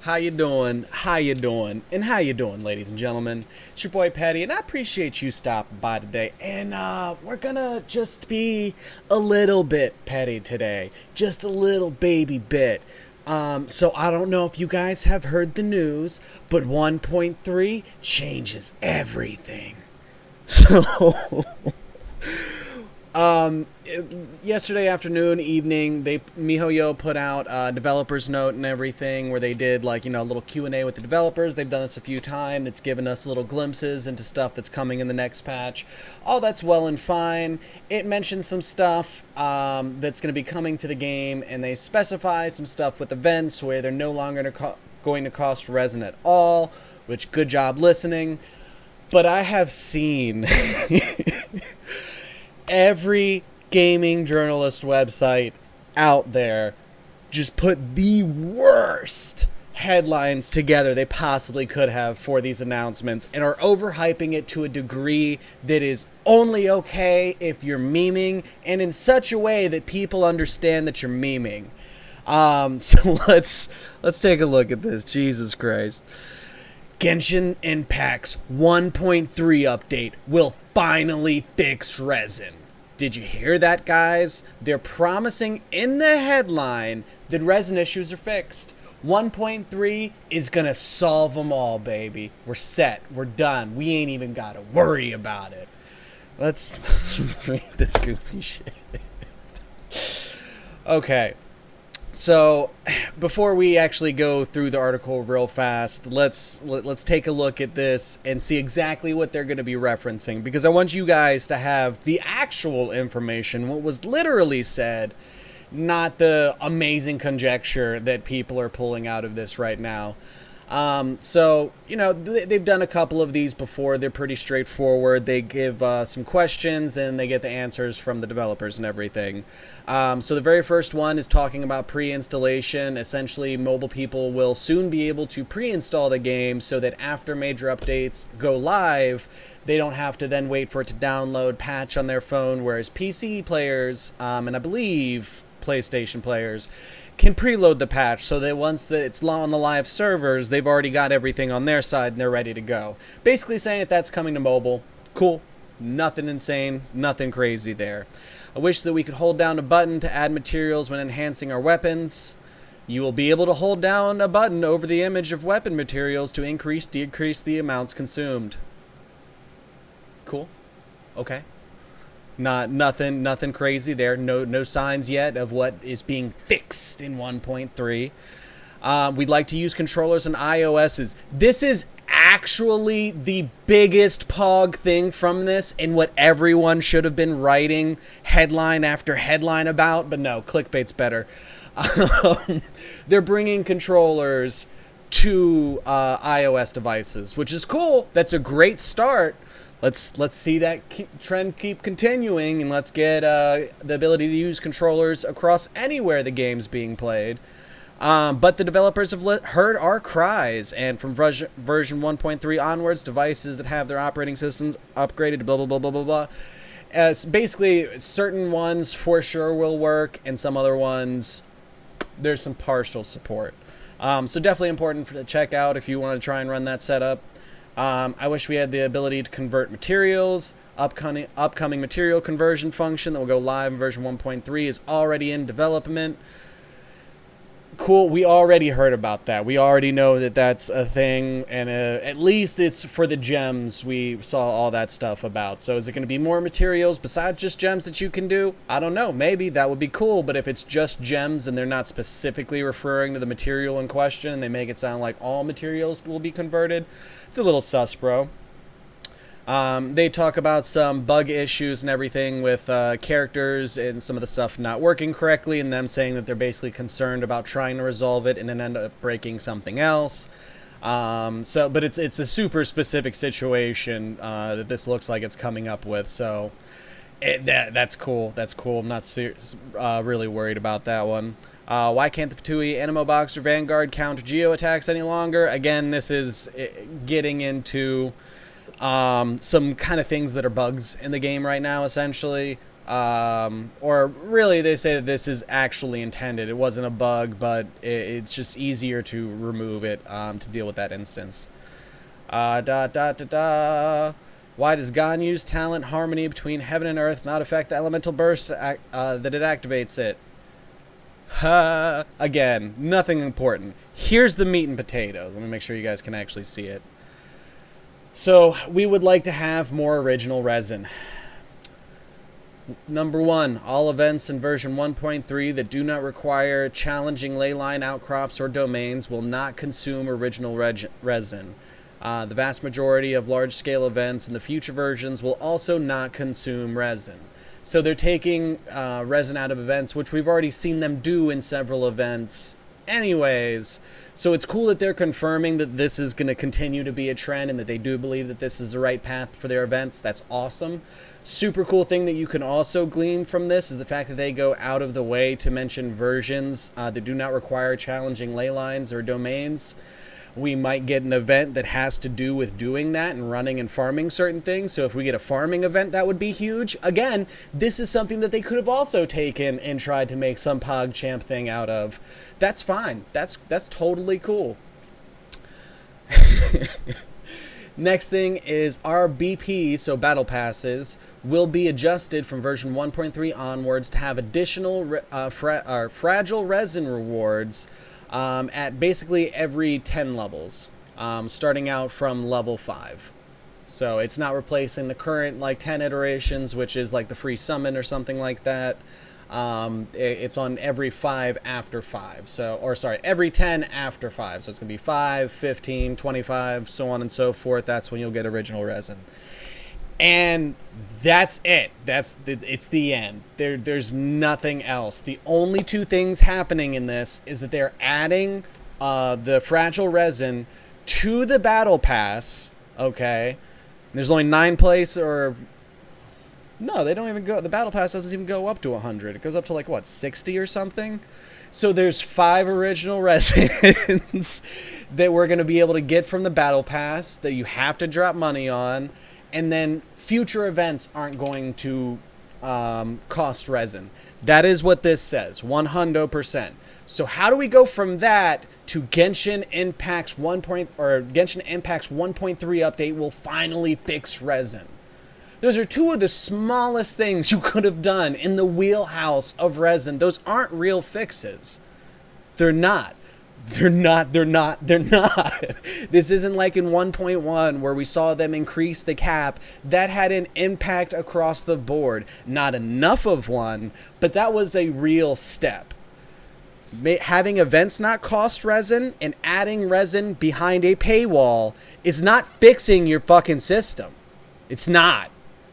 How you doing? How you doing? And how you doing, ladies and gentlemen? It's your boy Patty, and I appreciate you stopping by today. And we're gonna just be a little bit petty today, just a little baby bit. So I don't know if you guys have heard the news, but 1.3 changes everything. So yesterday afternoon, evening, MiHoYo put out a developer's note and everything where they did like, a little Q&A with the developers. They've done this a few times. It's given us little glimpses into stuff that's coming in the next patch. All that's well and fine. It mentions some stuff that's going to be coming to the game, and they specify some stuff with events where they're no longer going to cost resin at all, which good job listening. But I have seen every gaming journalist website out there just put the worst headlines together they possibly could have for these announcements and are overhyping it to a degree that is only okay if you're memeing, and in such a way that people understand that you're memeing. So let's take a look at this. Jesus Christ. Genshin Impact's 1.3 update will finally fix resin. Did you hear that, guys? They're promising in the headline that resin issues are fixed. 1.3 is gonna solve them all, baby. We're set. We're done. We ain't even gotta worry about it. Let's read this goofy shit. Okay. So, before we actually go through the article real fast, let's take a look at this and see exactly what they're going to be referencing, because I want you guys to have the actual information, what was literally said, not the amazing conjecture that people are pulling out of this right now. So, they've done a couple of these before. They're pretty straightforward. They give some questions and they get the answers from the developers and everything. So the very first one is talking about pre-installation. Essentially, mobile people will soon be able to pre-install the game so that after major updates go live, they don't have to then wait for it to download, patch on their phone, whereas PC players, and I believe PlayStation players, can preload the patch so that once it's on the live servers, they've already got everything on their side and they're ready to go. Basically saying that that's coming to mobile. Cool. Nothing insane. Nothing crazy there. I wish that we could hold down a button to add materials when enhancing our weapons. You will be able to hold down a button over the image of weapon materials to increase, decrease the amounts consumed. Cool. Okay. Nothing crazy there. No signs yet of what is being fixed in 1.3. We'd like to use controllers and iOSs. This is actually the biggest pog thing from this, and what everyone should have been writing headline after headline about. But no, clickbait's better. They're bringing controllers to iOS devices, which is cool. That's a great start. Let's see that trend keep continuing, and let's get the ability to use controllers across anywhere the game's being played. But the developers have heard our cries, and from version 1.3 onwards, devices that have their operating systems upgraded to blah, blah, blah, blah, blah, blah. As basically, certain ones for sure will work, and some other ones, there's some partial support. So definitely important to check out if you want to try and run that setup. I wish we had the ability to convert materials. Upcoming material conversion function that will go live in version 1.3 is already in development. Cool, we already heard about that. We already know that that's a thing, and at least it's for the gems we saw all that stuff about. So is it going to be more materials besides just gems that you can do? I don't know. Maybe that would be cool, but if it's just gems and they're not specifically referring to the material in question and they make it sound like all materials will be converted, it's a little sus, bro. They talk about some bug issues and everything with characters and some of the stuff not working correctly, and them saying that they're basically concerned about trying to resolve it and then end up breaking something else. But it's a super specific situation that this looks like it's coming up with. So that's cool. That's cool. I'm not really worried about that one. Why can't the Fatui, Animo Box, or Vanguard counter geo attacks any longer? Again, this is getting into some kind of things that are bugs in the game right now, essentially. Or really, they say that this is actually intended. It wasn't a bug, but it's just easier to remove it to deal with that instance. Why does Ganyu's talent harmony between heaven and earth not affect the elemental burst that it activates it? Again, nothing important. Here's the meat and potatoes. Let me make sure you guys can actually see it. So, we would like to have more original resin. Number 1, all events in version 1.3 that do not require challenging leyline outcrops or domains will not consume original resin. The vast majority of large-scale events in the future versions will also not consume resin. So they're taking resin out of events, which we've already seen them do in several events anyways. So it's cool that they're confirming that this is going to continue to be a trend and that they do believe that this is the right path for their events. That's awesome. Super cool thing that you can also glean from this is the fact that they go out of the way to mention versions that do not require challenging ley lines or domains. We might get an event that has to do with doing that and running and farming certain things. So if we get a farming event, that would be huge. Again, this is something that they could have also taken and tried to make some PogChamp thing out of. That's fine. That's totally cool. Next thing is our BP, so battle passes, will be adjusted from version 1.3 onwards to have additional fragile resin rewards at basically every 10 levels, starting out from level 5. So it's not replacing the current like 10 iterations, which is like the free summon or something like that. It's on every 5 after 5. So, or sorry, every 10 after 5. So it's going to be 5, 15, 25, so on and so forth. That's when you'll get original resin. And that's it. It's the end. There's nothing else. The only two things happening in this is that they're adding the fragile resin to the battle pass. Okay, there's only 9 places, or no, they don't even go. The battle pass doesn't even go up to 100. It goes up to like what, 60 or something. So there's 5 original resins that we're gonna be able to get from the battle pass that you have to drop money on. And then future events aren't going to cost resin. That is what this says, 100%. So how do we go from that to Genshin Impact's Genshin Impact's 1.3 update will finally fix resin? Those are two of the smallest things you could have done in the wheelhouse of resin. Those aren't real fixes. They're not. They're not. This isn't like in 1.1 where we saw them increase the cap. That had an impact across the board. Not enough of one, but that was a real step. Having events not cost resin and adding resin behind a paywall is not fixing your fucking system. It's not.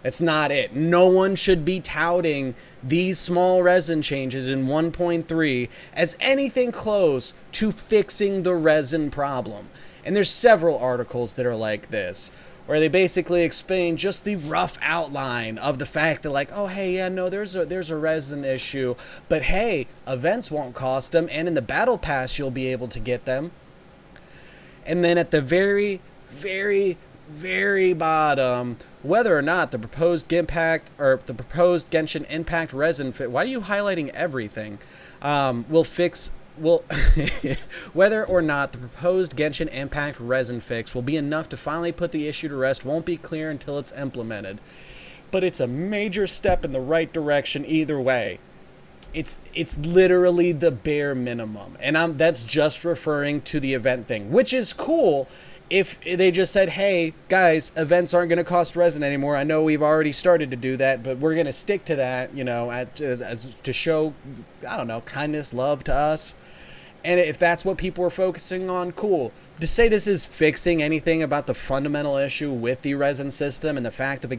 That's not it. No one should be touting these small resin changes in 1.3 as anything close to fixing the resin problem. And there's several articles that are like this, where they basically explain just the rough outline of the fact that like, oh hey, yeah, no, there's a resin issue, but hey, events won't cost them, and in the battle pass you'll be able to get them. And then at the very, very, very bottom, whether or not the proposed Genshin Impact resin fit, why are you highlighting everything? Whether or not the proposed Genshin Impact resin fix will be enough to finally put the issue to rest won't be clear until it's implemented. But it's a major step in the right direction either way. It's literally the bare minimum, and that's just referring to the event thing, which is cool. If they just said, hey, guys, events aren't going to cost resin anymore. I know we've already started to do that, but we're going to stick to that, you know, as to show, I don't know, kindness, love to us. And if that's what people are focusing on, cool. To say this is fixing anything about the fundamental issue with the resin system and the fact that the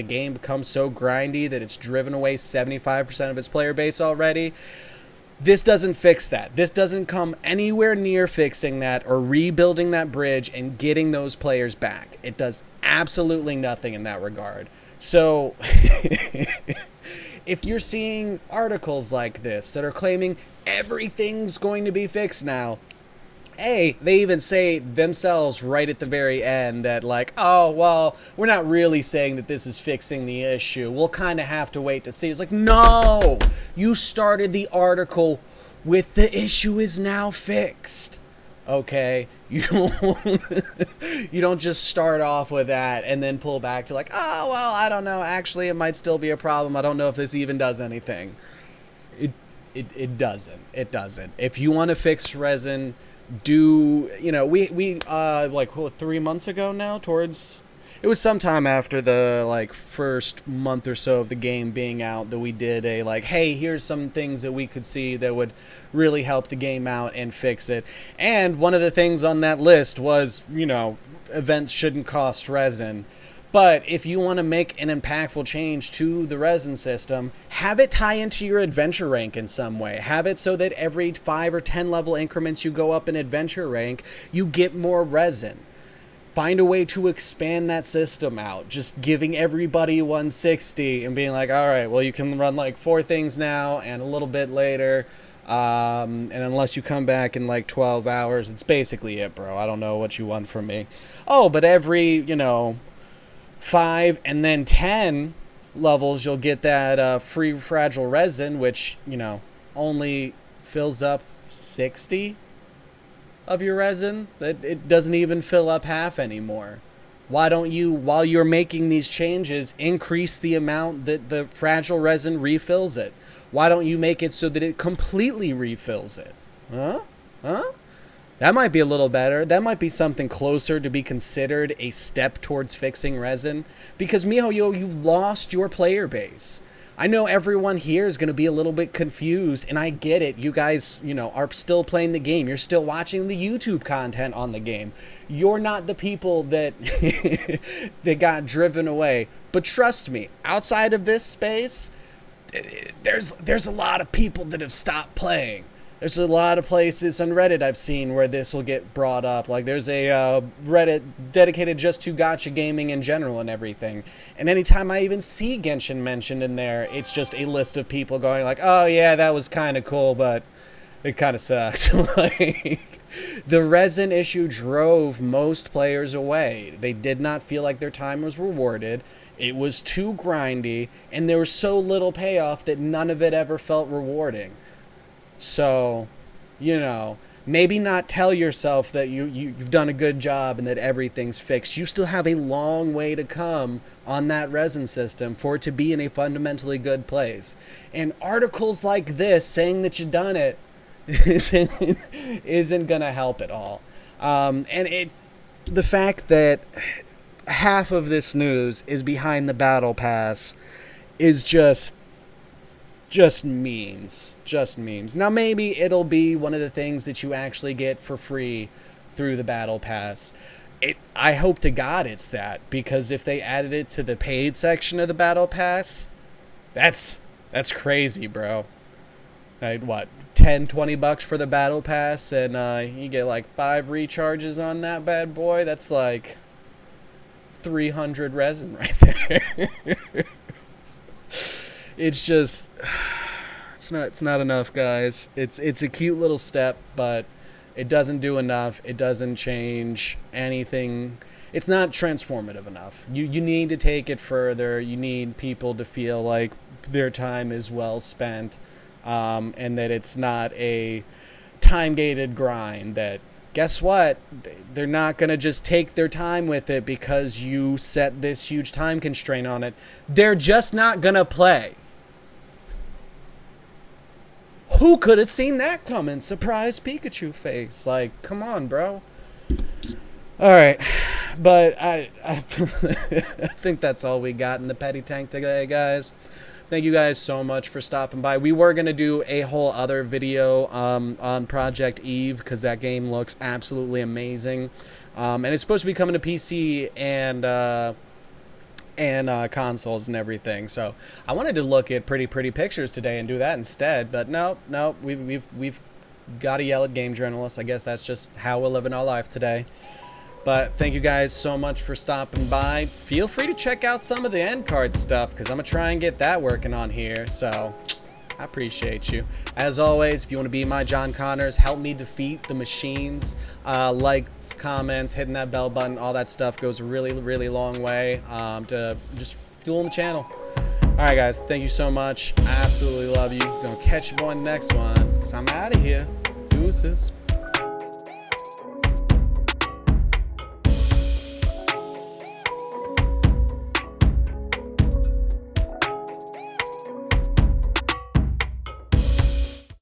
game becomes so grindy that it's driven away 75% of its player base already, this doesn't fix that. This doesn't come anywhere near fixing that or rebuilding that bridge and getting those players back. It does absolutely nothing in that regard. So if you're seeing articles like this that are claiming everything's going to be fixed now, They even say themselves right at the very end that, like, oh, well, we're not really saying that this is fixing the issue. We'll kind of have to wait to see. It's like, no! You started the article with the issue is now fixed. Okay? You don't just start off with that and then pull back to like, oh, well, I don't know. Actually, it might still be a problem. I don't know if this even does anything. It doesn't. It doesn't. If you want to fix resin, we like 3 months ago now, it was sometime after the like first month or so of the game being out that we did a like, hey, here's some things that we could see that would really help the game out and fix it. And one of the things on that list was, events shouldn't cost resin. But if you want to make an impactful change to the resin system, have it tie into your adventure rank in some way. Have it so that every 5 or 10 level increments you go up in adventure rank, you get more resin. Find a way to expand that system out. Just giving everybody 160 and being like, all right, well, you can run like 4 things now and a little bit later. And unless you come back in like 12 hours, it's basically it, bro. I don't know what you want from me. Oh, but every, 5 and then 10 levels, you'll get that free fragile resin, which, only fills up 60 of your resin. That it doesn't even fill up half anymore. Why don't you, while you're making these changes, increase the amount that the fragile resin refills it? Why don't you make it so that it completely refills it? Huh? That might be a little better. That might be something closer to be considered a step towards fixing resin. Because, MiHoYo, you lost your player base. I know everyone here is going to be a little bit confused, and I get it. You guys, are still playing the game. You're still watching the YouTube content on the game. You're not the people that that got driven away. But trust me, outside of this space, there's a lot of people that have stopped playing. There's a lot of places on Reddit I've seen where this will get brought up. Like, there's a Reddit dedicated just to gacha gaming in general and everything. And anytime I even see Genshin mentioned in there, it's just a list of people going like, oh, yeah, that was kind of cool, but it kind of sucks. Like, the resin issue drove most players away. They did not feel like their time was rewarded. It was too grindy, and there was so little payoff that none of it ever felt rewarding. So, maybe not tell yourself that you've done a good job and that everything's fixed. You still have a long way to come on that resin system for it to be in a fundamentally good place. And articles like this saying that you've done it isn't going to help at all. The fact that half of this news is behind the battle pass is just memes. Now, maybe it'll be one of the things that you actually get for free through the battle pass. I hope to God it's that, because if they added it to the paid section of the battle pass, that's crazy, bro. Right, what, $10-$20 for the battle pass, and you get like 5 recharges on that bad boy? That's like 300 resin right there. It's just, it's not enough, guys. It's a cute little step, but it doesn't do enough. It doesn't change anything. It's not transformative enough. You need to take it further. You need people to feel like their time is well spent, and that it's not a time-gated grind. That, guess what? They're not going to just take their time with it because you set this huge time constraint on it. They're just not going to play. Who could have seen that coming? Surprise Pikachu face. Like, come on, bro. All right. But I think that's all we got in the Petty Tank today, guys. Thank you guys so much for stopping by. We were going to do a whole other video on Project Eve because that game looks absolutely amazing. And it's supposed to be coming to PC and consoles and everything. So I wanted to look at pretty pictures today and do that instead, but no, we've got to yell at game journalists. I guess that's just how we're living our life today. But thank you guys so much for stopping by. Feel free to check out some of the end card stuff because I'm gonna try and get that working on here. So I appreciate you. As always, if you want to be my John Connors, help me defeat the machines. Likes, comments, hitting that bell button, all that stuff goes a really, really long way to just fueling the channel. All right, guys, thank you so much. I absolutely love you. Gonna catch you on the next one, because I'm out of here. Deuces.